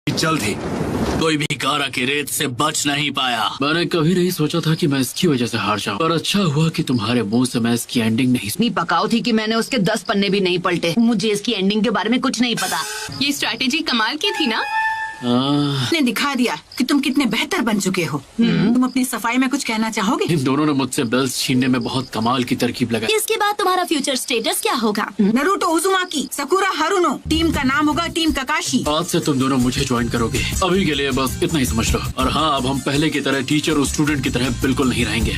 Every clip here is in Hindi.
जल्द ही कोई भी गारा की रेत से बच नहीं पाया। मैंने कभी नहीं सोचा था कि मैं इसकी वजह से हार जाऊं, पर अच्छा हुआ कि तुम्हारे मुंह से मैं इसकी एंडिंग नहीं इतनी पकाऊ थी कि मैंने उसके 10 पन्ने भी नहीं पलटे। मुझे इसकी एंडिंग के बारे में कुछ नहीं पता। ये स्ट्रैटेजी कमाल की थी ना। ने दिखा दिया कि तुम कितने बेहतर बन चुके हो। तुम अपनी सफाई में कुछ कहना चाहोगे? इन दोनों ने मुझसे बेल्स छीनने में बहुत कमाल की तरकीब लगाई। इसके बाद तुम्हारा फ्यूचर स्टेटस क्या होगा? नरूटो उजुमाकी, सकुरा हारुनो, टीम का नाम होगा टीम काकाशी। आज से तुम दोनों मुझे ज्वाइन करोगे। अभी के लिए बस इतना ही समझ लो। और हाँ, अब हम पहले की तरह टीचर और स्टूडेंट की तरह बिल्कुल नहीं रहेंगे।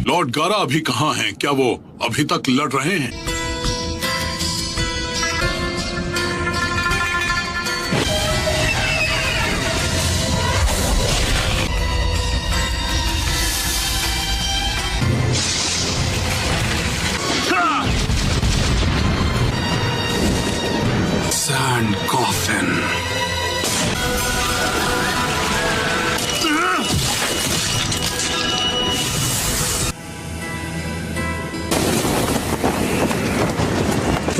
लॉर्ड गारा अभी कहाँ हैं? क्या वो अभी तक लड़ रहे हैं? Sand coffin.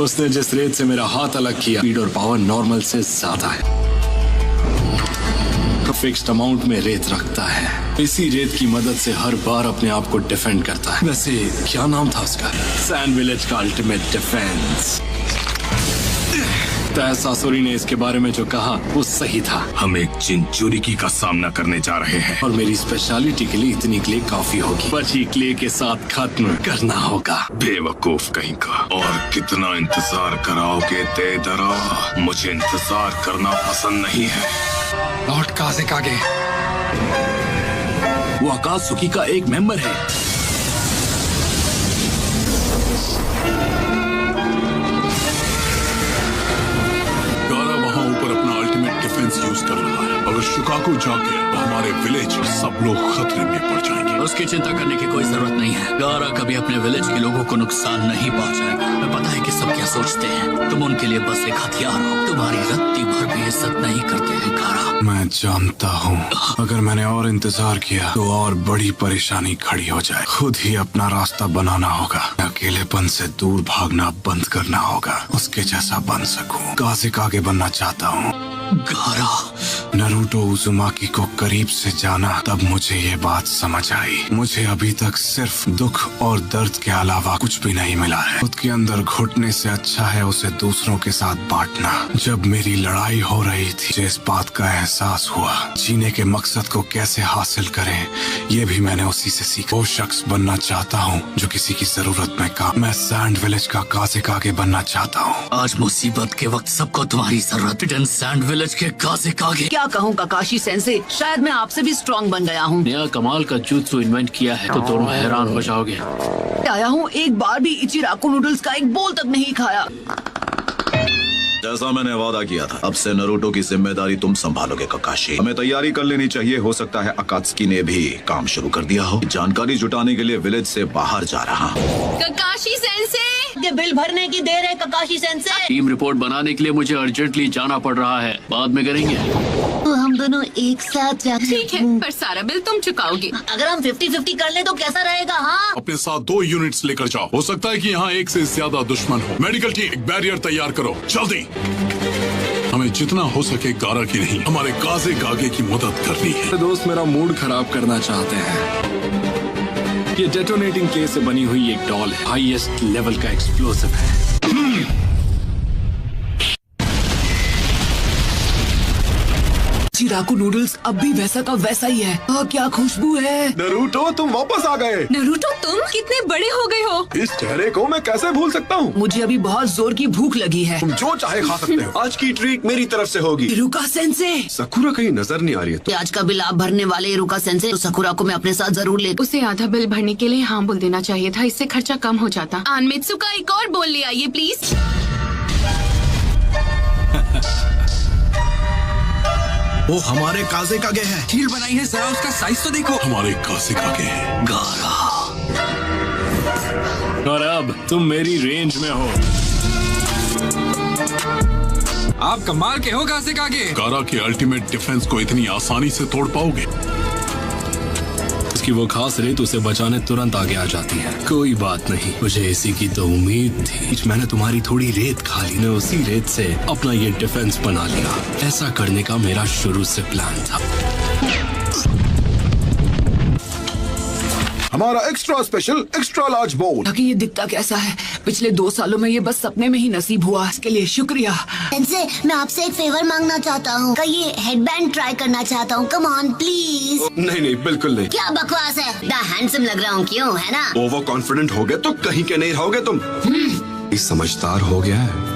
उसने जिस रेत से मेरा हाथ अलग किया, स्पीड और पावर नॉर्मल से ज्यादा है। फिक्स्ड अमाउंट में रेत रखता है। इसी रेत की मदद से हर बार अपने आप को डिफेंड करता है। वैसे क्या नाम था उसका? सैंड विलेज का अल्टीमेट डिफेंस। सासुरी ने इसके बारे में जो कहा वो सही था। हम एक चिंचुरिकी का सामना करने जा रहे हैं और मेरी स्पेशलिटी के लिए इतनी क्ले काफी होगी। बची क्ले के साथ खत्म करना होगा। बेवकूफ कहीं का। और कितना इंतजार कराओगे तेदरा? मुझे इंतजार करना पसंद नहीं है। लॉर्ड काज़ेकागे, वो अकात्सुकी का एक मेंबर है। गारा वहाँ ऊपर अपना अल्टीमेट डिफेंस यूज कर रहा है। अगर शिकागो जाग गया तो हमारे विलेज सब लोग खतरे में पड़ जाएंगे। उसकी चिंता करने की कोई जरूरत नहीं है। गारा कभी अपने विलेज के लोगों को नुकसान नहीं पहुंचाएगा। मैं पता है कि सब क्या सोचते हैं। तुम उनके लिए बस एक हथियार हो। तुम्हारी रत्ती भर भी इज्जत नहीं करते हैं गारा। मैं जानता हूँ अगर मैंने और इंतजार किया तो और बड़ी परेशानी खड़ी हो जाए। खुद ही अपना रास्ता बनाना होगा। अकेलेपन से दूर भागना बंद करना होगा। उसके जैसा बन सकूं। काज़ेकागे बनना चाहता हूँ। गारा, नरूटो उजुमाकी को करीब से जाना, तब मुझे ये बात समझ आई। मुझे अभी तक सिर्फ दुख और दर्द के अलावा कुछ भी नहीं मिला है। खुद के अंदर घुटने से अच्छा है उसे दूसरों के साथ बांटना। जब मेरी लड़ाई हो रही थी, मुझे इस बात का एहसास हुआ जीने के मकसद को कैसे हासिल करें, ये भी मैंने उसी से सीखा। वो शख्स बनना चाहता हूँ जो किसी की जरूरत में काम। मैं सैंड विलेज का काज़ेकागे बनना चाहता हूँ। आज मुसीबत के वक्त सबको तुम्हारी जरूरत है। सैंड विलेज के काज़ेकागे। क्या कहूँ काकाशी सेंसे, शायद मैं आपसे भी स्ट्रॉन्ग बन गया हूँ। नया कमाल का jutsu इन्वेंट किया है तो दोनों हैरान हो जाओगे। आया हूँ, एक बार भी इचिराको नूडल्स का एक बोल तक नहीं खाया। जैसा मैंने वादा किया था, अब से नरूटो की जिम्मेदारी तुम संभालोगे काकाशी। हमें तैयारी कर लेनी चाहिए। हो सकता है अकात्सुकी ने भी काम शुरू कर दिया हो। जानकारी जुटाने के लिए विलेज से बाहर जा रहा हूँ। काकाशी सेंसे, ये बिल भरने की देर है काकाशी सेंसे। टीम रिपोर्ट बनाने के लिए मुझे अर्जेंटली जाना पड़ रहा है। बाद में करेंगे। तो हम दोनों एक साथ जाते ठीक है, पर सारा बिल तुम चुकाओगे। अगर हम 50-50 कर ले तो कैसा रहेगा? हाँ, अपने साथ 2 यूनिट्स लेकर जाओ। हो सकता है कि यहाँ एक से ज्यादा दुश्मन हो। मेडिकल टीम, एक बैरियर तैयार करो जल्दी। हमें जितना हो सके गारा की नहीं, हमारे काज़ेकागे की मदद करनी है। दोस्त मेरा मूड खराब करना चाहते हैं। ये डेटोनेटिंग क्ले से बनी हुई एक डॉल है। हाईएस्ट लेवल का एक्सप्लोसिव है। इचिराको नूडल्स अब भी वैसा का वैसा ही है। क्या खुशबू है। नरूटो, तुम वापस आ गए। नरूटो, तुम कितने बड़े हो गए हो। इस चेहरे को मैं कैसे भूल सकता हूँ? मुझे अभी बहुत जोर की भूख लगी है। तुम जो चाहे खा सकते हो। आज की ट्रीट मेरी तरफ से होगी। इरुका सेंसे, सकुरा कहीं नजर नहीं आ रही है। आज का बिल आप भरने वाले इरुका सेंसे, तो सकुरा को मैं अपने साथ जरूर ले। उसे आधा बिल भरने के लिए हाँ बोल देना चाहिए था। इससे खर्चा कम हो जाता। आनमित्सुका, एक और बोल ले आइए प्लीज। वो हमारे काज़ेकागे है। हील बनाई है, जरा उसका साइज तो देखो। हमारे काज़ेकागे हैं। गारा, और अब तुम मेरी रेंज में हो। आप कमाल के हो काज़ेकागे। गारा के अल्टीमेट डिफेंस को इतनी आसानी से तोड़ पाओगे? उसकी वो खास रेत उसे बचाने तुरंत आगे आ जाती है। कोई बात नहीं, मुझे इसी की तो उम्मीद थी। मैंने तुम्हारी थोड़ी रेत खा ली, मैं उसी रेत से अपना ये डिफेंस बना लिया। ऐसा करने का मेरा शुरू से प्लान था। हमारा एक्स्ट्रा स्पेशल एक्स्ट्रा लार्ज बोल। ताकि ये दिखता कैसा है, पिछले 2 सालों में ये बस सपने में ही नसीब हुआ। इसके लिए शुक्रिया। इनसे मैं आपसे एक फेवर मांगना चाहता हूँ। का ये हेडबैंड ट्राई करना चाहता हूँ। Come on please. नहीं बिल्कुल नहीं। क्या बकवास है, द हैंडसम लग रहा हूँ क्यों, है ना? ओवर कॉन्फिडेंट हो गए तो कहीं के नहीं रहोगे तुम। समझदार हो गया है।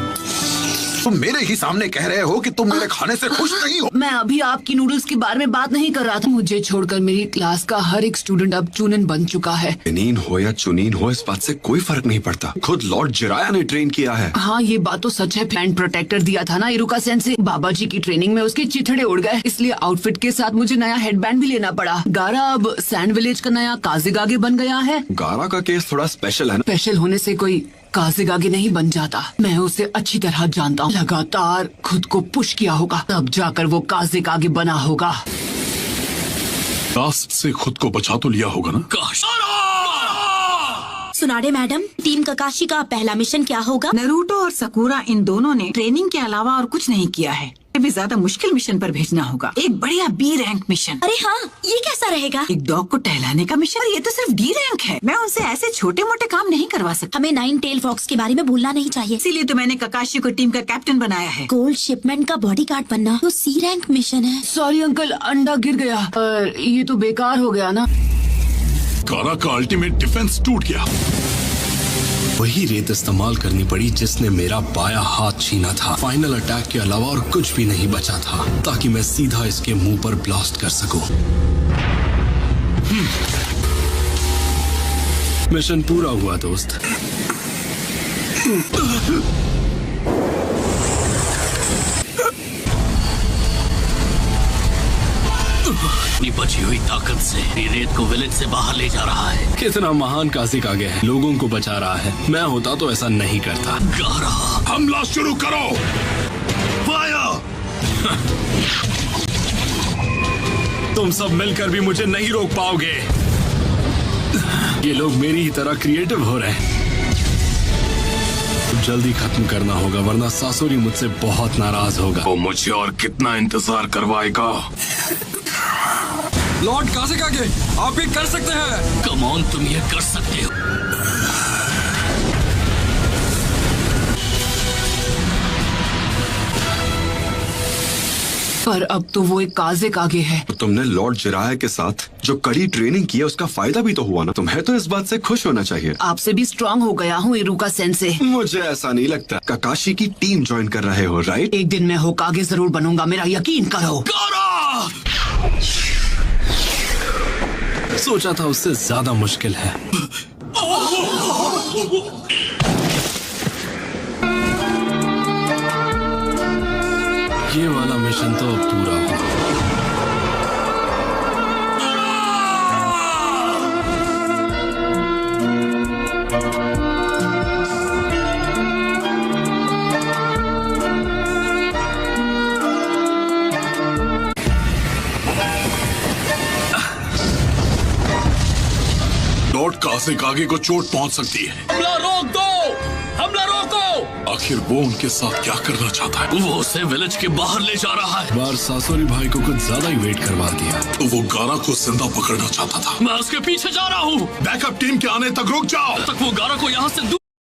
तुम मेरे ही सामने कह रहे हो कि तुम मेरे खाने से खुश नहीं हो। मैं अभी आपकी नूडल्स के बारे में बात नहीं कर रहा था। मुझे छोड़कर मेरी क्लास का हर एक स्टूडेंट अब चूनन बन चुका है। चुनीन हो या चुनीन हो, इस बात से कोई फर्क नहीं पड़ता। खुद लॉर्ड जिराया ने ट्रेन किया है। हाँ, ये बात तो सच है। हैंड प्रोटेक्टर दिया था ना इरुका सेंसे। बाबा जी की ट्रेनिंग में उसके चिथड़े उड़ गए, इसलिए आउटफिट के साथ मुझे नया हेडबैंड भी लेना पड़ा। गारा अब सैंड विलेज का नया काज़ीगागे बन गया है। गारा का केस थोड़ा स्पेशल है ना। स्पेशल होने से कोई काज़ीगागे नहीं बन जाता। मैं उसे अच्छी तरह जानता हूँ। लगातार खुद को पुश किया होगा, तब जाकर वो काज़ीगागे बना होगा। कास्ट से खुद को बचा तो लिया होगा ना। काश सुनाडे मैडम, टीम ककाशी का पहला मिशन क्या होगा? नरूटो और सकूरा इन दोनों ने ट्रेनिंग के अलावा और कुछ नहीं किया है। भी ज्यादा मुश्किल मिशन पर भेजना होगा। एक बढ़िया बी रैंक मिशन। अरे हाँ, ये कैसा रहेगा? एक डॉग को टहलाने का मिशन। ये तो सिर्फ डी रैंक है। मैं उनसे ऐसे छोटे मोटे काम नहीं करवा सकता। हमें 9 टेल फॉक्स के बारे में भूलना नहीं चाहिए। इसीलिए तो मैंने ककाशी को टीम का कैप्टन बनाया है। गोल्ड शिपमेंट का बॉडीगार्ड बनना तो सी रैंक मिशन है। सॉरी अंकल, अंडा गिर गया। पर ये तो बेकार हो गया ना। गारा का अल्टीमेट डिफेंस टूट गया। वही रेत इस्तेमाल करनी पड़ी जिसने मेरा बायां हाथ छीना था। फाइनल अटैक के अलावा और कुछ भी नहीं बचा था, ताकि मैं सीधा इसके मुंह पर ब्लास्ट कर सकूं। मिशन पूरा हुआ दोस्त। अपनी बची हुई ताकत से ये रेत को विलेज से बाहर ले जा रहा है। कितना महान काज़ीगागे है, लोगों को बचा रहा है। मैं होता तो ऐसा नहीं करता। गारा, हमला शुरू करो। फायर! तुम सब मिलकर भी मुझे नहीं रोक पाओगे। ये लोग मेरी ही तरह क्रिएटिव हो रहे हैं। जल्दी खत्म करना होगा, वरना सासुरी मुझसे बहुत नाराज होगा। वो मुझे और कितना इंतजार करवाएगा। लॉर्ड काज़ीगागे, आप भी कर सकते हैं। कम ऑन, तुम ये कर सकते हो। पर अब तो वो एक काज़ीगागे है। तो तुमने लॉर्ड जिराया के साथ जो कड़ी ट्रेनिंग की है, उसका फायदा भी तो हुआ ना। तुम्हें तो इस बात से खुश होना चाहिए। आपसे भी स्ट्रांग हो गया हूँ इरुका सेंसे। मुझे ऐसा नहीं लगता। ककाशी की टीम ज्वाइन कर रहे हो, राइट? एक दिन मैं होकागे जरूर बनूंगा, मेरा यकीन करो। सोचा था उससे ज्यादा मुश्किल है। ये वाला मिशन तो अब पूरा हुआ। लॉर्ड काज़ीगागे को चोट पहुंच सकती है। हमला रोक दो! हमला रोको! आखिर वो उनके साथ क्या करना चाहता है? वो उसे विलेज के बाहर ले जा रहा है। बार सासुरी भाई को कुछ ज्यादा ही वेट करवा दिया। तो वो गारा को जिंदा पकड़ना चाहता था। मैं उसके पीछे जा रहा हूँ। बैकअप टीम के आने तक रुक जाओ। तब तक वो गारा को यहाँ से दूर